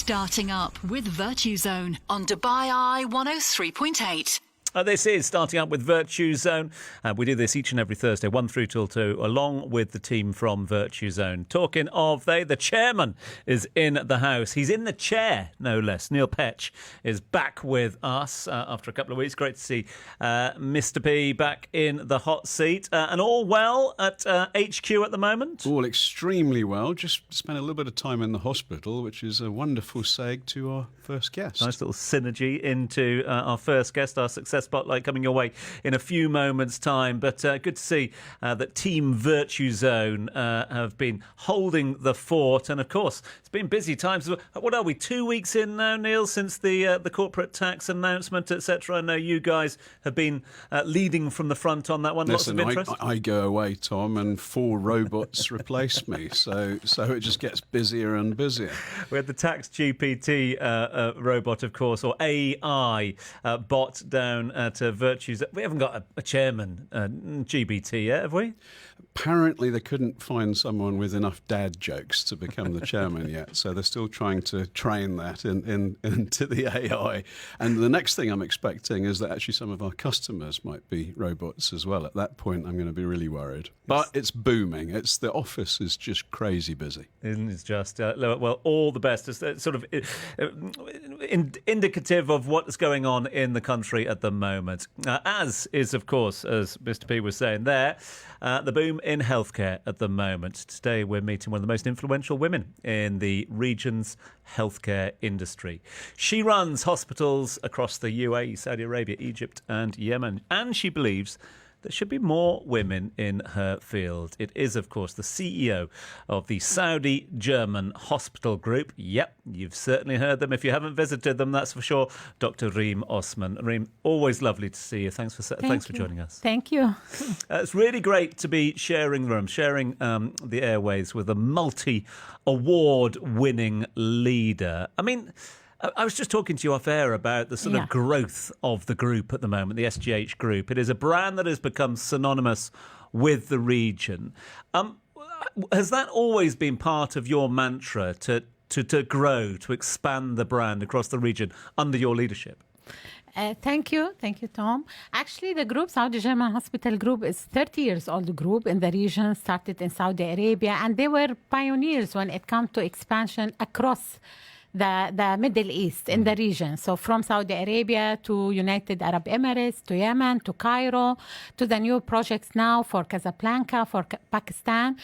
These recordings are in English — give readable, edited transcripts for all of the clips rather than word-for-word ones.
Starting up with Virtue Zone on Dubai Eye 103.8. This is Starting Up with Virtue Zone. We do this each and every Thursday, 1 through till 2, along with the team from Virtue Zone. Talking of the chairman is in the house. He's in the chair, no less. Neil Petch is back with us after a couple of weeks. Great to see Mr. P back in the hot seat. And all well at HQ at the moment? All extremely well. Just spent a little bit of time in the hospital, which is a wonderful segue to our first guest. Nice little synergy into our first guest, our Success Spotlight coming your way in a few moments' time. But good to see that Team Virtue Zone have been holding the fort. And of course, it's been busy times. What are we, 2 weeks in now, Neil, since the corporate tax announcement, etc.? I know you guys have been leading from the front on that one. Listen, lots of interest. I go away, Tom, and 4 robots replace me. So it just gets busier and busier. We had the Tax GPT robot, of course, or AI bot down at Virtues. We haven't got a chairman GBT yet, have we? Apparently they couldn't find someone with enough dad jokes to become the chairman yet, so they're still trying to train that into the AI. And the next thing I'm expecting is that actually some of our customers might be robots as well. At that point, I'm going to be really worried. But it's booming. The office is just crazy busy. It's just, well, all the best. It's sort of indicative of what's going on in the country at the moment. As is, of course, as Mr. P was saying there, the boom in healthcare at the moment. Today we're meeting one of the most influential women in the region's healthcare industry. She runs hospitals across the UAE, Saudi Arabia, Egypt and Yemen, and she believes there should be more women in her field. It is, of course, the CEO of the Saudi German Hospital Group. Yep, you've certainly heard them. If you haven't visited them, that's for sure. Dr. Reem Osman. Reem, always lovely to see you. Thanks for joining us. Thank you. It's really great to be sharing the room, sharing the airways with a multi-award-winning leader. I mean, I was just talking to you off air about the sort of growth of the group at the moment, the SGH group. It is a brand that has become synonymous with the region. Has that always been part of your mantra to grow, to expand the brand across the region under your leadership? Thank you, Tom. Actually, the group, Saudi German Hospital Group, is 30 years old group in the region, started in Saudi Arabia, and they were pioneers when it comes to expansion across the Middle East in the region. So from Saudi Arabia to United Arab Emirates, to Yemen, to Cairo, to the new projects now for Casablanca, for Pakistan.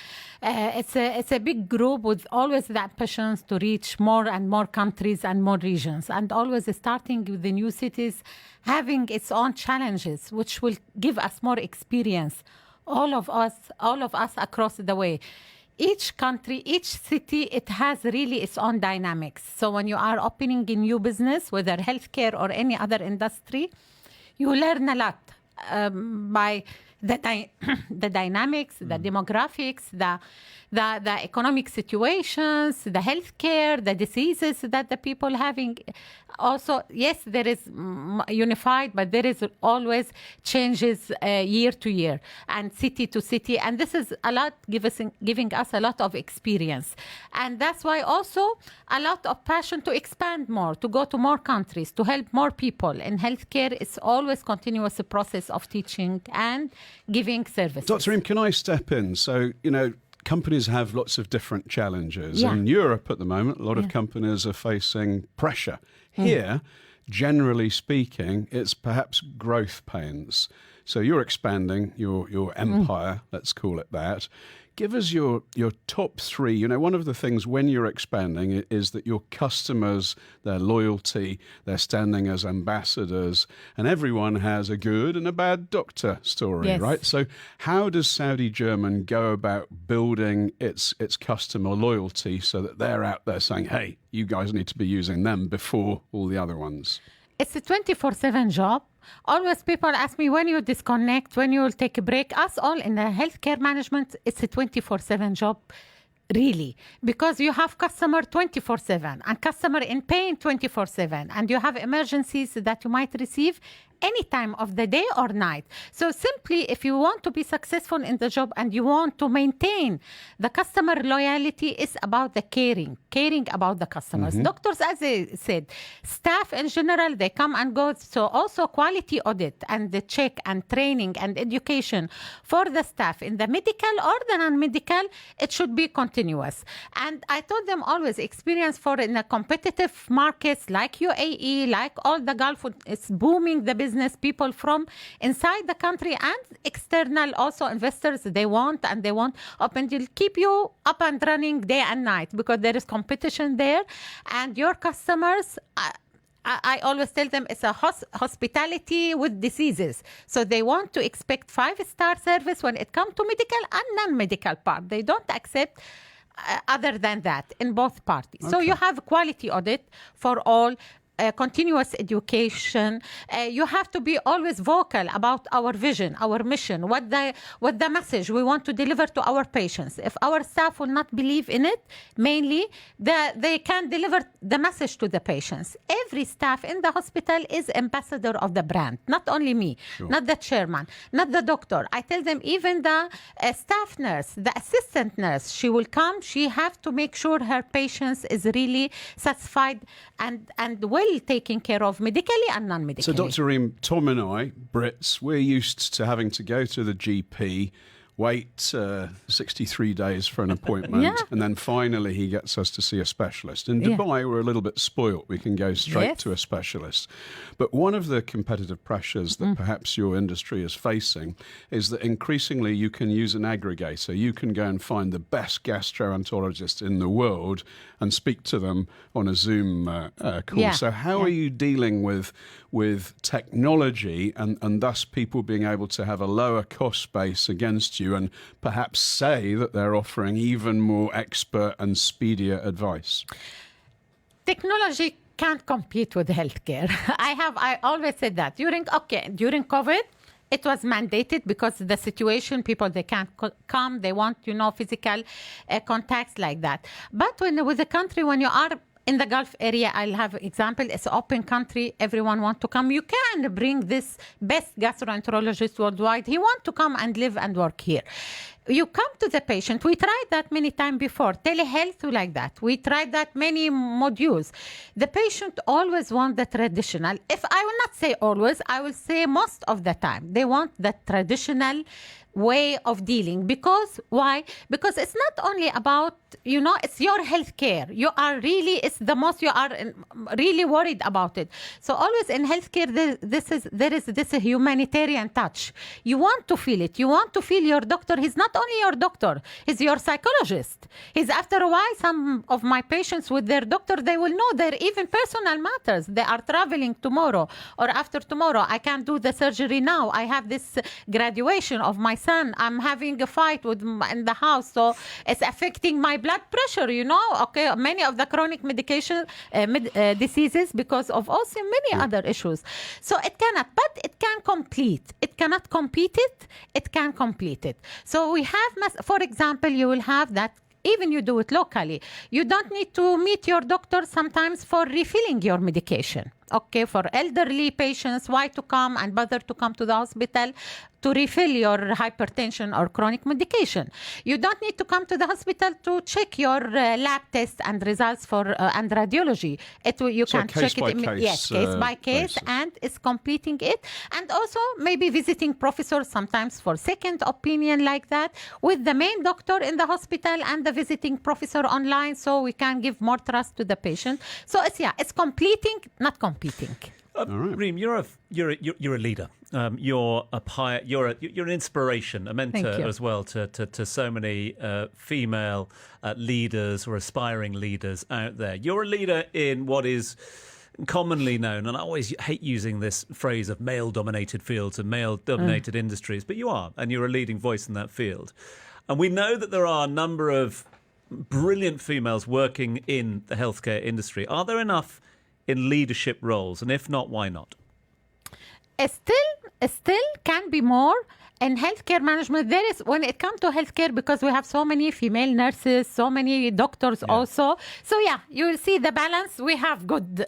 It's a big group with always that passion to reach more and more countries and more regions, and always starting with the new cities, having its own challenges, which will give us more experience. All of us across the way. Each country, each city, it has really its own dynamics. So when you are opening a new business, whether healthcare or any other industry, you learn a lot by the dynamics, the demographics, the economic situations, the healthcare, the diseases that the people having. Also, yes, there is unified, but there is always changes year to year and city to city. And this is a lot giving us a lot of experience. And that's why also a lot of passion to expand more, to go to more countries, to help more people. In healthcare, it's always continuous process of teaching and giving services. Dr. Reem, can I step in? So, companies have lots of different challenges. In Europe at the moment, a lot of companies are facing pressure. Here, generally speaking, it's perhaps growth pains. So you're expanding your empire, let's call it that. Give us your top 3. One of the things when you're expanding is that your customers, their loyalty, they're standing as ambassadors, and everyone has a good and a bad doctor story, right? So how does Saudi German go about building its customer loyalty so that they're out there saying, hey, you guys need to be using them before all the other ones? It's a 24/7 job. Always people ask me when you disconnect, when you will take a break. Us all in the healthcare management, it's a 24/7 job. Really, because you have customer 24/7 and customer in pain 24/7, and you have emergencies that you might receive any time of the day or night. So simply, if you want to be successful in the job and you want to maintain the customer loyalty, is about the caring about the customers. Doctors, as I said, staff in general, they come and go. So also quality audit and the check and training and education for the staff in the medical or the non-medical, it should be continuous. And I told them always, experience for in the competitive markets like UAE, like all the Gulf, it's booming the business. People from inside the country and external also investors, they want open to keep you up and running day and night, because there is competition there. And your customers, I always tell them, it's a hospitality with diseases. So they want to expect 5-star service when it comes to medical and non-medical part. They don't accept other than that in both parties. Okay. So you have quality audit for all. Continuous education. You have to be always vocal about our vision, our mission, what the message we want to deliver to our patients. If our staff will not believe in it, mainly they can deliver the message to the patients. Every staff in the hospital is ambassador of the brand, not only me, not the chairman, not the doctor. I tell them even the staff nurse, the assistant nurse, she will come, she have to make sure her patients is really satisfied and well taken care of medically and non-medically. So, Dr. Reem, Tom and I, Brits, we're used to having to go to the GP, wait 63 days for an appointment, and then finally he gets us to see a specialist. In Dubai, we're a little bit spoilt. We can go straight to a specialist. But one of the competitive pressures that perhaps your industry is facing is that increasingly you can use an aggregator. You can go and find the best gastroenterologists in the world and speak to them on a Zoom call. Yeah. So how are you dealing with technology and thus people being able to have a lower cost base against you and perhaps say that they're offering even more expert and speedier advice? Technology can't compete with healthcare. I always said that. During COVID, it was mandated because the situation, people, they can't come, they want, physical contacts like that. But with the country, when you are in the Gulf area, I'll have example, it's an open country, everyone want to come. You can bring this best gastroenterologist worldwide. He want to come and live and work here. You come to the patient. We tried that many times before. Telehealth, like that. We tried that many modules. The patient always want the traditional. If I will not say always, I will say most of the time. They want the traditional way of dealing. Because why? Because it's not only about, it's your health care. You are really, it's the most, you are really worried about it. So always in healthcare, there is this humanitarian touch. You want to feel it. You want to feel your doctor. He's not only your doctor, he's your psychologist. He's after a while, some of my patients with their doctor, they will know their even personal matters. They are traveling tomorrow or after tomorrow. I can't do the surgery now. I have this graduation of my son. I'm having a fight in the house, so it's affecting my blood pressure, Okay, many of the chronic medication diseases because of also many other issues. So it cannot, but it can complete. It cannot compete it. It can complete it. So we have, for example, you will have that. Even you do it locally. You don't need to meet your doctor sometimes for refilling your medication. Okay, for elderly patients, why to come and bother to come to the hospital to refill your hypertension or chronic medication? You don't need to come to the hospital to check your lab tests and results for and radiology. You can check it. Yes, case by case, and it's completing it. And also maybe visiting professors sometimes for second opinion like that with the main doctor in the hospital and the visiting professor online, so we can give more trust to the patient. So it's completing, not competing. Reem, you're a leader. You're an inspiration, a mentor as well to so many female leaders or aspiring leaders out there. You're a leader in what is commonly known, and I always hate using this phrase of male-dominated fields and male-dominated industries, but you are, and you're a leading voice in that field. And we know that there are a number of brilliant females working in the healthcare industry. Are there enough in leadership roles? And if not, why not? Still can be more. in healthcare management, there is, when it comes to healthcare, because we have so many female nurses, so many doctors also. So yeah, you will see the balance. We have good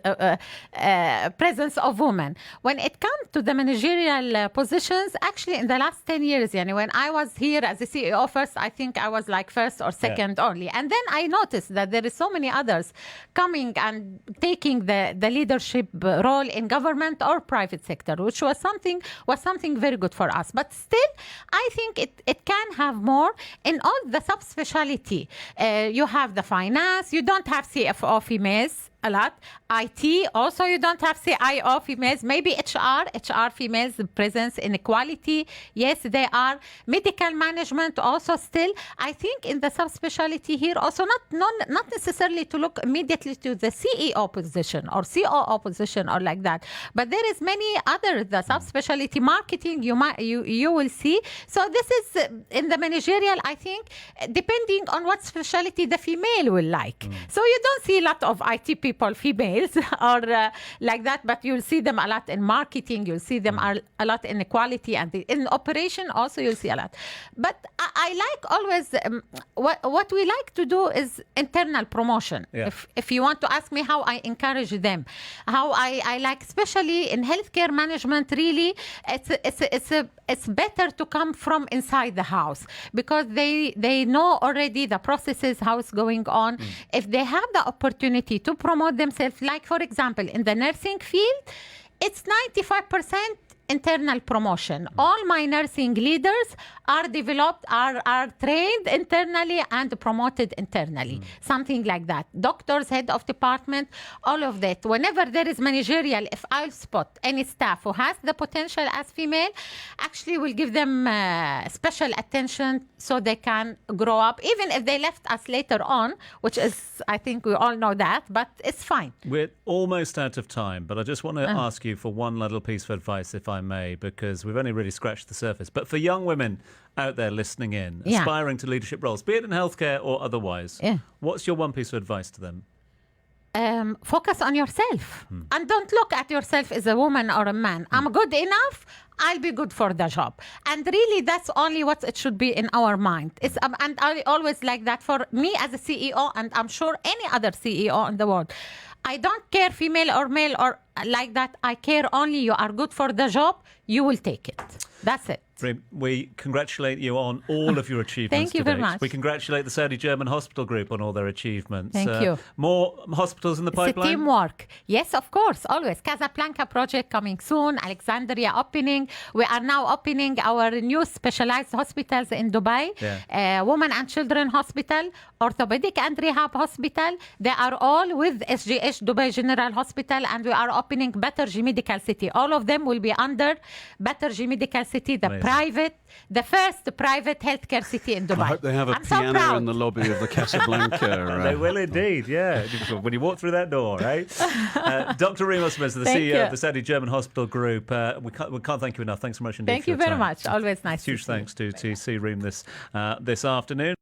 presence of women. When it comes to the managerial positions, actually in the last 10 years, when I was here as a CEO first, I think I was like first or second only. And then I noticed that there is so many others coming and taking the leadership role in government or private sector, which was something very good for us. But still, I think it can have more in all the subspecialty. You have the finance, you don't have CFO females a lot. IT, also you don't have CIO females. Maybe HR females, the presence inequality. Yes, they are. Medical management also still. I think in the subspecialty here also not necessarily to look immediately to the CEO position or COO position or like that. But there is many other, the subspecialty marketing you will see. So this is in the managerial, I think, depending on what specialty the female will like. So you don't see a lot of IT people, females, or like that, but you'll see them a lot in marketing, you'll see them a lot in equality, and in operation also you'll see a lot. But I like always, what we like to do is internal promotion. Yeah. If you want to ask me how I encourage them, how I like, especially in healthcare management, really, it's better to come from inside the house, because they know already the processes, how it's going on. If they have the opportunity to promote themselves, like for example in the nursing field, it's 95% internal promotion. All my nursing leaders are developed, are trained internally and promoted internally. Something like that. Doctors, head of department, all of that. Whenever there is managerial, if I'll spot any staff who has the potential as female, actually we'll give them special attention so they can grow up, even if they left us later on, which is, I think we all know that, but it's fine. We're almost out of time, but I just want to ask you for one little piece of advice, if I may, because we've only really scratched the surface. But for young women out there listening in, aspiring to leadership roles, be it in healthcare or otherwise, what's your one piece of advice to them? Focus on yourself and don't look at yourself as a woman or a man. I'm good enough, I'll be good for the job. And really, that's only what it should be in our mind. And I always like that for me as a CEO, and I'm sure any other CEO in the world. I don't care female or male or like that. I care only you are good for the job, you will take it. That's it. Reem, we congratulate you on all of your achievements. Thank you very much. We congratulate the Saudi German Hospital Group on all their achievements. Thank you. More hospitals in the pipeline? It's a teamwork. Yes, of course, always. Casablanca project coming soon. Alexandria opening. We are now opening our new specialized hospitals in Dubai. Women and Children Hospital, Orthopedic and Rehab Hospital. They are all with SGH Dubai General Hospital, and we are opening Batterjee Medical City. All of them will be under Batterjee Medical City, the first private healthcare city in Dubai. I hope they have a piano in the lobby of the Casablanca. They will indeed, yeah. When you walk through that door, right? Dr. Reem Osman, the CEO of the Saudi German Hospital Group. We can't thank you enough. Thanks so much indeed. Thank you very much. Always nice. Huge thanks to TC Reem this afternoon.